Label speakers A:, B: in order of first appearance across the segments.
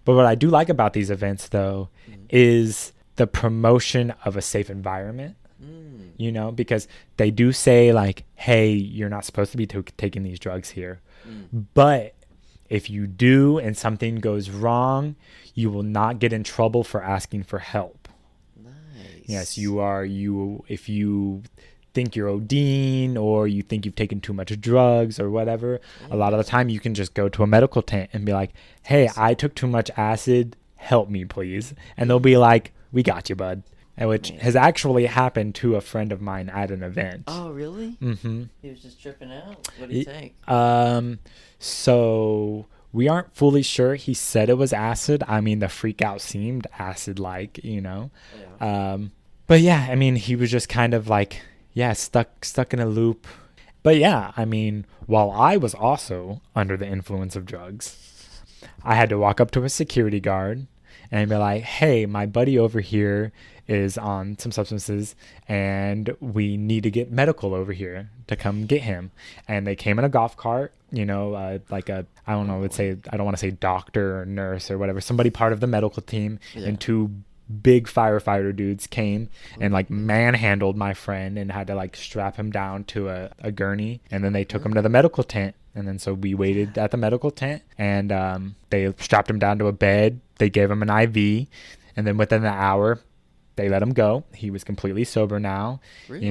A: But what I do like about these events, though, is the promotion of a safe environment. Because they do say like, hey, you're not supposed to be taking these drugs here. But if you do and something goes wrong, you will not get in trouble for asking for help.
B: Nice.
A: Yes, if you think you're ODing or you think you've taken too much drugs or whatever, a lot of the time you can just go to a medical tent and be like, hey, I took too much acid, help me please. And they'll be like, we got you, bud. And which has actually happened to a friend of mine at an event.
B: Oh, really?
A: Mm-hmm.
B: He was just tripping out. What did he take?
A: So we aren't fully sure. He said it was acid. I mean, the freak out seemed acid-like,
B: Yeah.
A: But yeah, I mean, he was just kind of like, yeah, stuck in a loop. But yeah, I mean, while I was also under the influence of drugs, I had to walk up to a security guard and be like, hey, my buddy over here is on some substances and we need to get medical over here to come get him. And they came in a golf cart, like I don't know, I don't want to say doctor or nurse or whatever, somebody part of the medical team, and two big firefighter dudes came and like manhandled my friend and had to like strap him down to a gurney, and then they took him to the medical tent. And then so we waited at the medical tent, and they strapped him down to a bed. They gave him an IV, and then within an hour they let him go. He was completely sober now.
B: Really?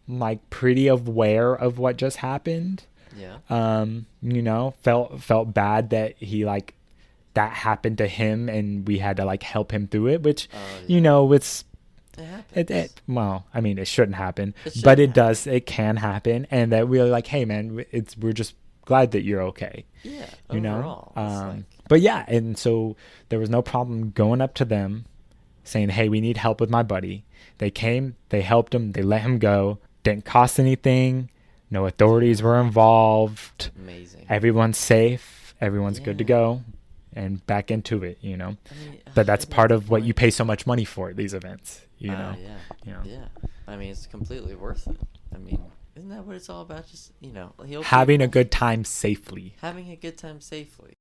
A: Like pretty aware of what just happened.
B: Yeah.
A: Felt bad that he like that happened to him and we had to like help him through it, which it's
B: It happens.
A: well, I mean, it shouldn't happen,
B: It
A: but
B: shouldn't happen.
A: it can happen, and that we're like, hey man, we're just glad that you're okay.
B: Yeah.
A: you know
B: Overall, it's like,
A: but yeah, and so there was no problem going up to them saying, hey, we need help with my buddy. They came, they helped him, they let him go. Didn't cost anything. No authorities were involved.
B: amazing.
A: Everyone's safe. Everyone's good to
B: Yeah.
A: go. And back into it.
B: I mean,
A: But that's
B: isn't that
A: part
B: the
A: of what you
B: point?
A: pay so much money for at these events.
B: Yeah.
A: You know,
B: Yeah. I mean, it's completely worth it. I mean, isn't that what it's all about? Just, he'll
A: having a
B: people
A: good time safely.
B: having a good time safely.